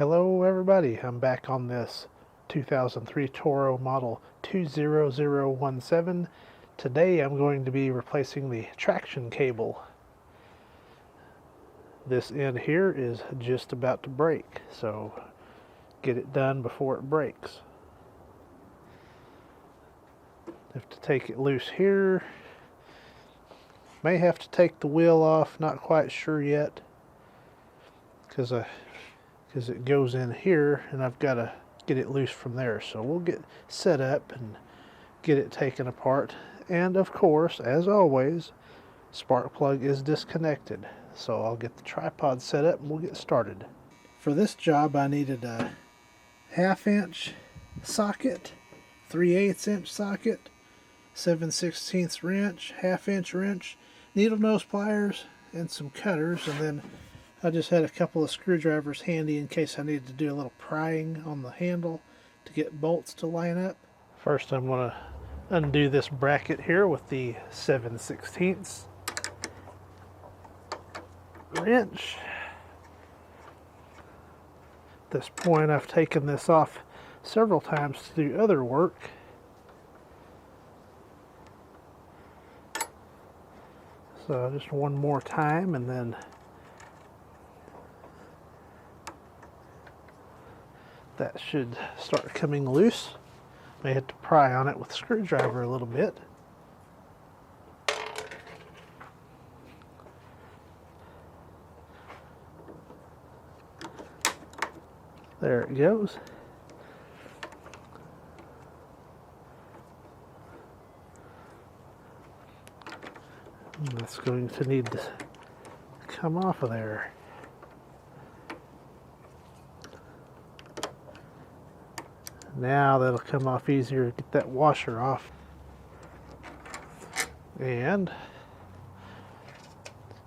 Hello everybody, I'm back on this 2003 Toro model 20017. Today I'm going to be replacing the traction cable. This end here is just about to break, so get it done before it breaks. Have to take it loose here. May have to take the wheel off, not quite sure yet, because it goes in here and I've got to get it loose from there. So we'll get set up and get it taken apart. And of course, as always, spark plug is disconnected. So I'll get the tripod set up and we'll get started. For this job I needed a 1/2 inch socket, 3/8 inch socket, 7/16 wrench, 1/2 inch wrench, needle nose pliers, and some cutters, and then I just had a couple of screwdrivers handy in case I needed to do a little prying on the handle to get bolts to line up. First I'm going to undo this bracket here with the 7/16 wrench. At this point I've taken this off several times to do other work. So just one more time and then that should start coming loose. May have to pry on it with a screwdriver a little bit. There it goes. And that's going to need to come off of there. Now that'll come off easier to get that washer off. And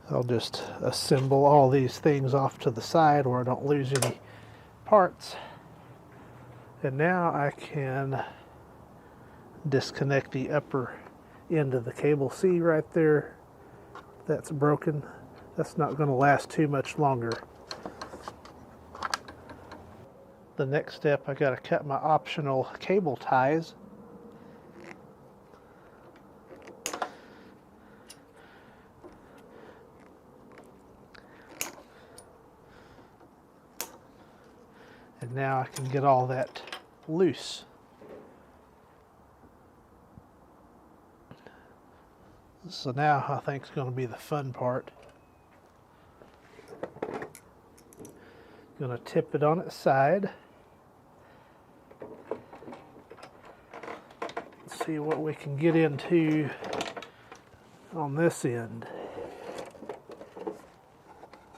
I'll just assemble all these things off to the side where I don't lose any parts. And now I can disconnect the upper end of the cable. See right there, that's broken. That's not going to last too much longer. The next step, I got to cut my optional cable ties. And now I can get all that loose. So now I think it's going to be the fun part. Going to tip it on its side. See what we can get into on this end.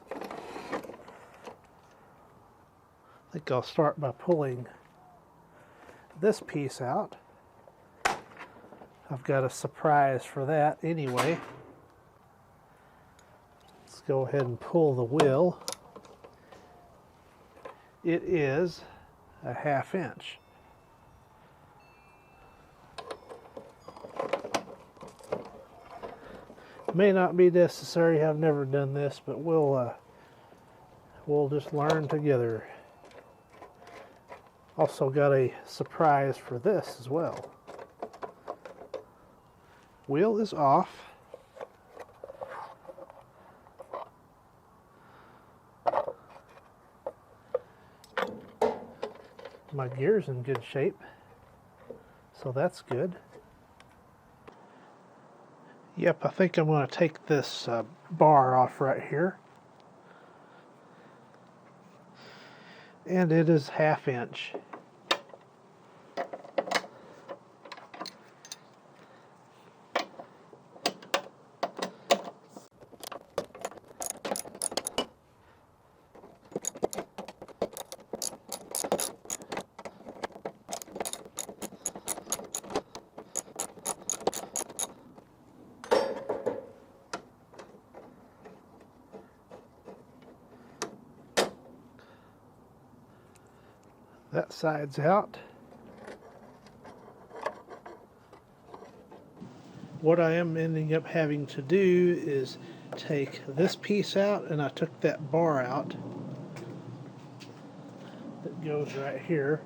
I think I'll start by pulling this piece out. I've got a surprise for that anyway. Let's go ahead and pull the wheel. It is a 1/2 inch. May not be necessary, I've never done this, but we'll just learn together. Also got a surprise for this as well. Wheel is off. My gear's in good shape, so that's good. Yep, I think I'm going to take this bar off right here. And it is 1/2 inch. That side's out. What I am ending up having to do is take this piece out, and I took that bar out. that goes right here.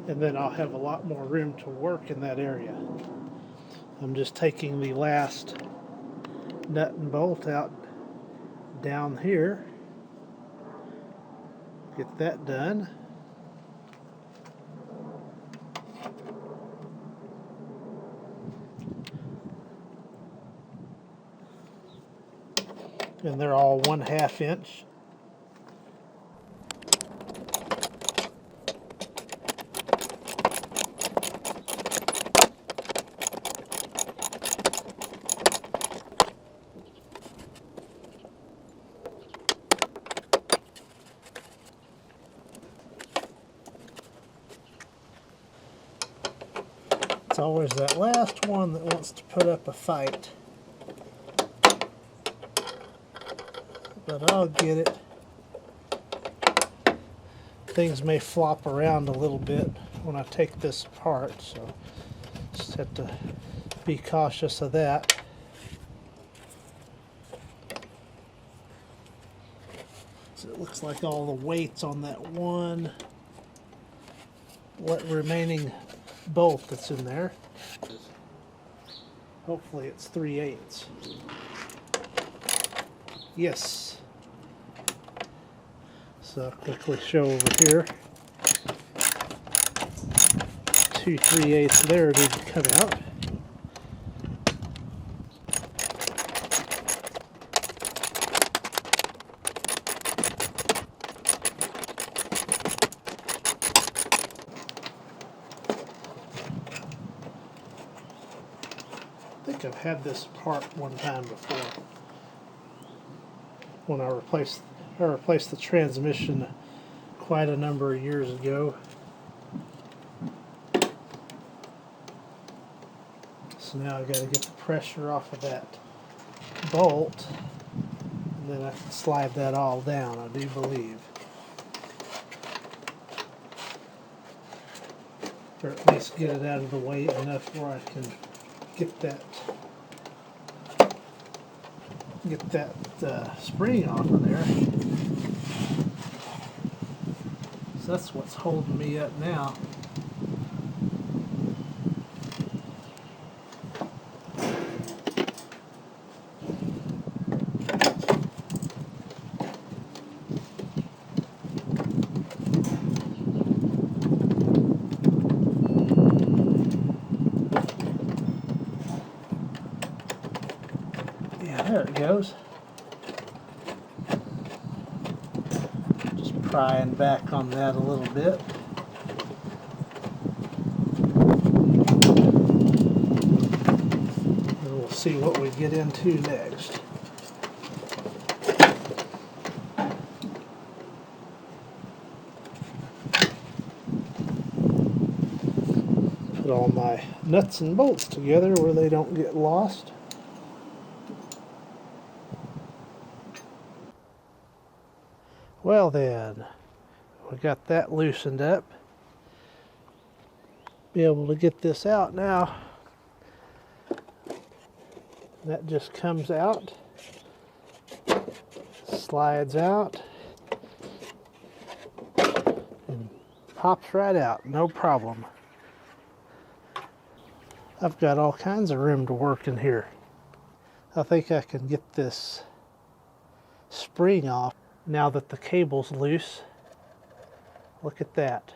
And then I'll have a lot more room to work in that area. I'm just taking the last nut and bolt out down here. Get that done. And they're all 1/2 inch. It's always that last one that wants to put up a fight. But I'll get it. Things may flop around a little bit when I take this apart, so just have to be cautious of that. So it looks like all the weight's on that one remaining bolt that's in there. Hopefully it's 3/8. Yes. So I'll quickly show over here. 2 3/8 there need to come out. I think I've had this part one time before when I replaced the transmission quite a number of years ago. So now I've got to get the pressure off of that bolt, and then I can slide that all down, I do believe. Or at least get it out of the way enough where I can get that spring off of there. So that's what's holding me up now. Yeah, there it goes. Just prying back on that a little bit. And we'll see what we get into next. Put all my nuts and bolts together where they don't get lost. Well then, we got that loosened up. Be able to get this out now. That just comes out, slides out, and pops right out, no problem. I've got all kinds of room to work in here. I think I can get this spring off now that the cable's loose. Look at that.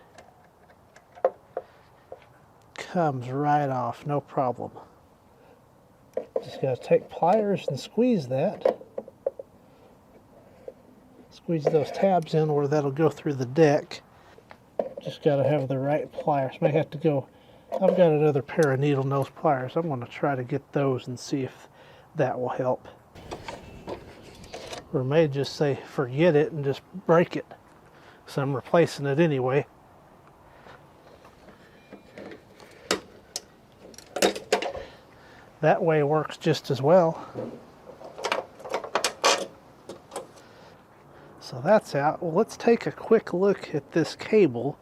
Comes right off, no problem. Just gotta take pliers and squeeze that. Squeeze those tabs in where that'll go through the deck. Just gotta have the right pliers. May have to go, I've got another pair of needle nose pliers. I'm gonna try to get those and see if that will help. Or may just say forget it and just break it. So I'm replacing it anyway. That way works just as well. So that's out. Well, let's take a quick look at this cable.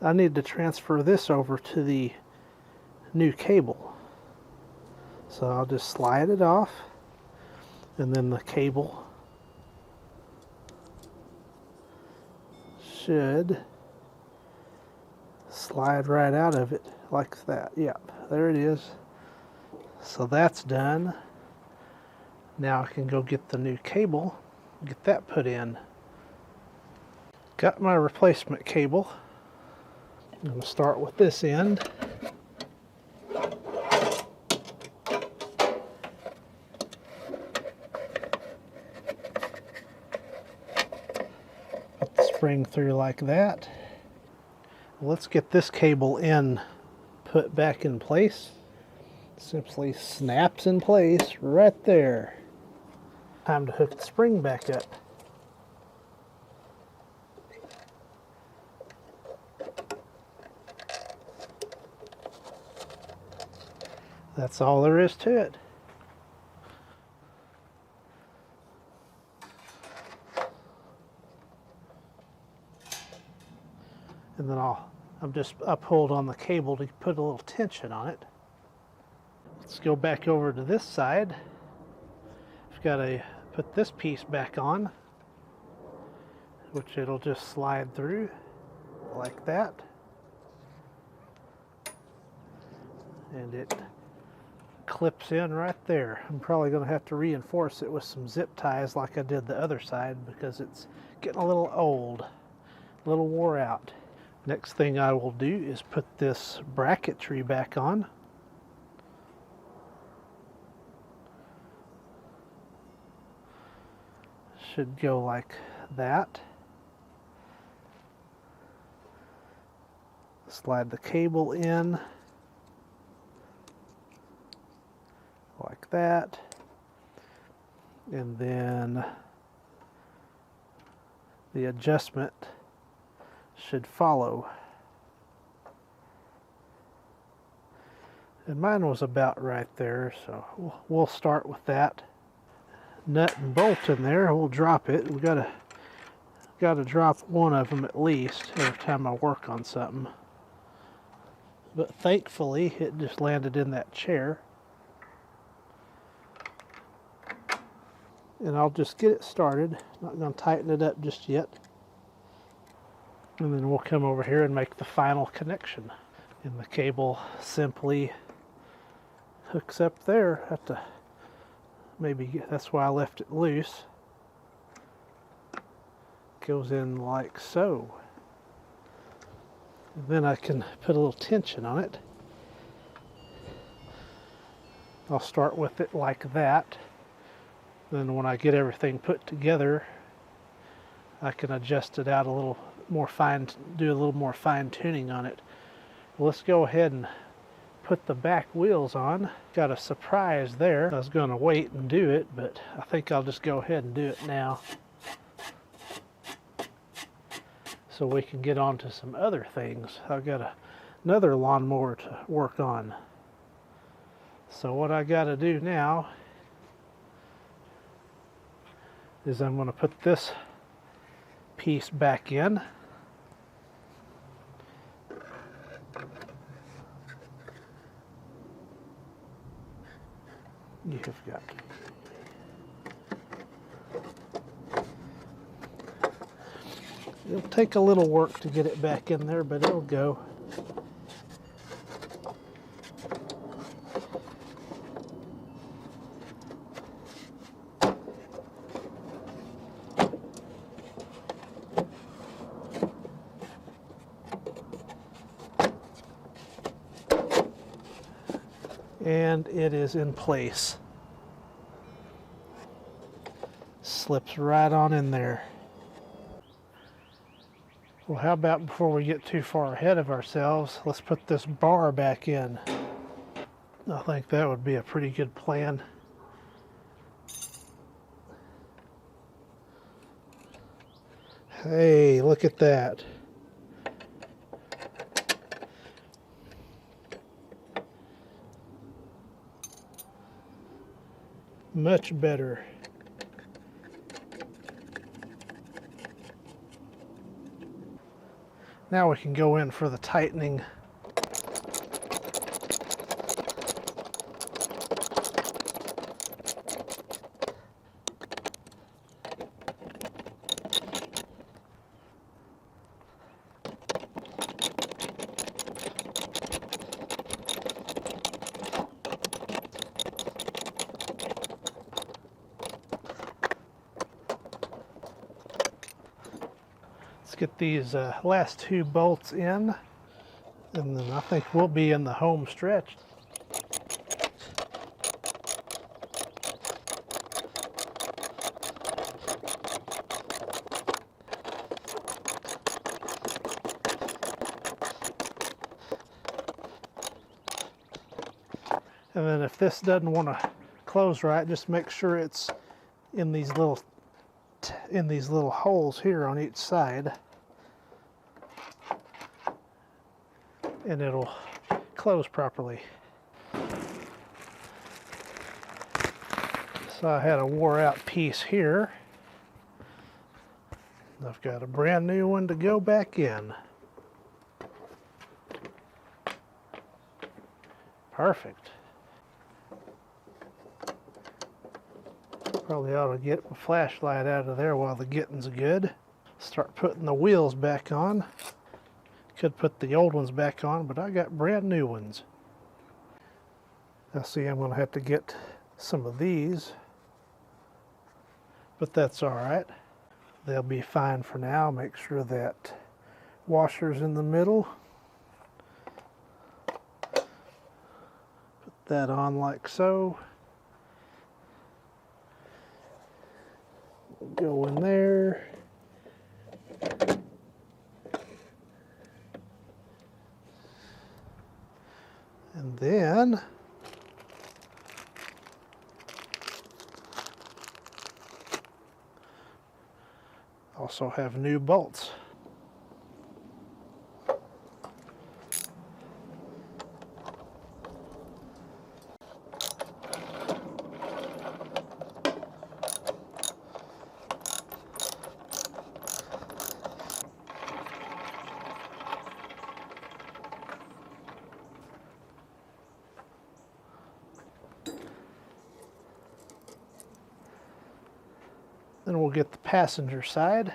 I need to transfer this over to the new cable. So I'll just slide it off, and then the cable should slide right out of it like that. Yep, there it is. So that's done. Now I can go get the new cable, get that put in. Got my replacement cable. I'm going to start with this end. Put the spring through like that. Let's get this cable put back in place. Simply snaps in place right there. Time to hook the spring back up. That's all there is to it. And then I'm just uphold on the cable to put a little tension on it. Let's go back over to this side. I've got to put this piece back on, which it'll just slide through like that. And it clips in right there. I'm probably going to have to reinforce it with some zip ties like I did the other side because it's getting a little old, a little wore out. Next thing I will do is put this bracketry back on. Should go like that. Slide the cable in like that, and then the adjustment should follow. And mine was about right there, so we'll start with that. Nut and bolt in there, we'll drop it. We gotta drop one of them at least every time I work on something. But thankfully it just landed in that chair. And I'll just get it started. Not going to tighten it up just yet. And then we'll come over here and make the final connection. And the cable simply hooks up there. Have to that's why I left it loose. Goes in like so. And then I can put a little tension on it. I'll start with it like that. Then when I get everything put together, I can adjust it out a little more do a little more fine tuning on it. Let's go ahead and put the back wheels on. Got a surprise there. I was going to wait and do it, but I think I'll just go ahead and do it now, so we can get on to some other things. I've got another lawnmower to work on. So what I got to do now is I'm going to put this piece back in. You've got it'll take a little work to get it back in there, but it'll go. And it is in place. Slips right on in there. Well, how about before we get too far ahead of ourselves, let's put this bar back in. I think that would be a pretty good plan. Hey, look at that. Much better. Now we can go in for the tightening. get these last two bolts in, and then I think we'll be in the home stretch. And then if this doesn't want to close right, just make sure it's in these little holes here on each side, and it'll close properly. So I had a wore out piece here. I've got a brand new one to go back in. Perfect. Probably ought to get my flashlight out of there while the getting's good. Start putting the wheels back on. Could put the old ones back on, but I got brand new ones. Now see, I'm going to have to get some of these, but that's all right. They'll be fine for now. Make sure that washer's in the middle. Put that on like so. Go in there. And then also have new bolts. Then we'll get the passenger side.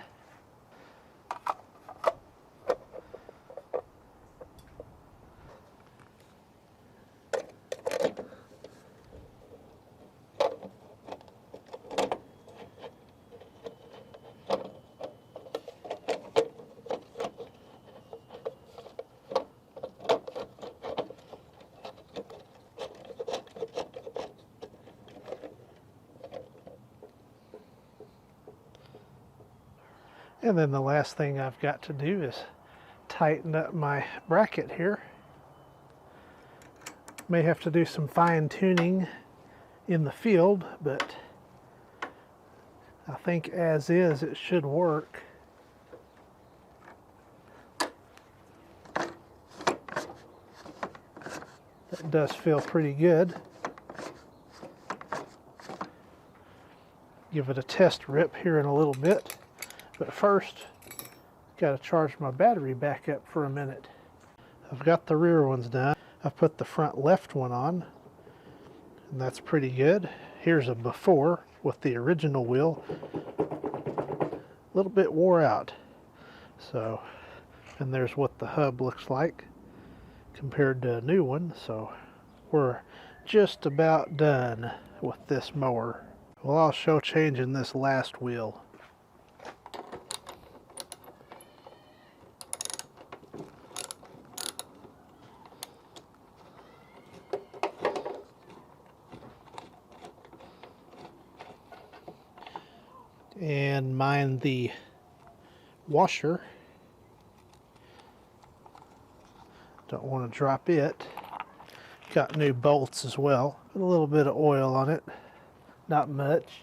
And then the last thing I've got to do is tighten up my bracket here. May have to do some fine tuning in the field, but I think as is it should work. That does feel pretty good. Give it a test rip here in a little bit. But first, got to charge my battery back up for a minute. I've got the rear ones done. I've put the front left one on, and that's pretty good. Here's a before with the original wheel. A little bit wore out. So, and there's what the hub looks like compared to a new one. So, we're just about done with this mower. Well, I'll show changing this last wheel. And mind the washer. Don't want to drop it. Got new bolts as well. Put a little bit of oil on it. Not much.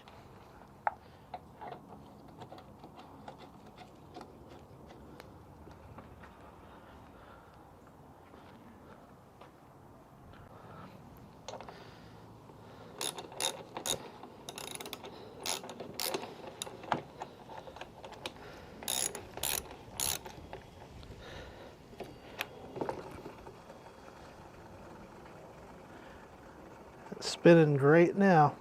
Spinning great now.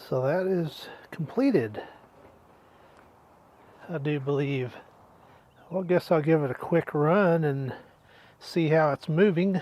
So that is completed, I do believe. Well, I guess I'll give it a quick run and see how it's moving.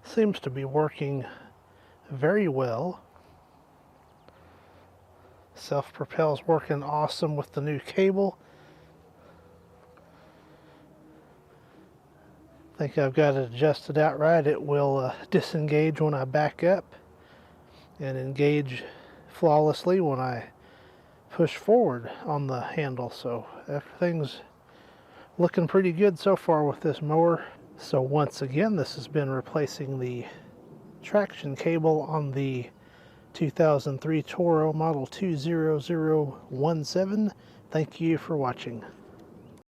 Seems to be working very well. Self-propel's working awesome with the new cable. I think I've got it adjusted out right. It will disengage when I back up and engage flawlessly when I push forward on the handle. So everything's looking pretty good so far with this mower. So once again, this has been replacing the traction cable on the 2003 Toro model 20017. Thank you for watching.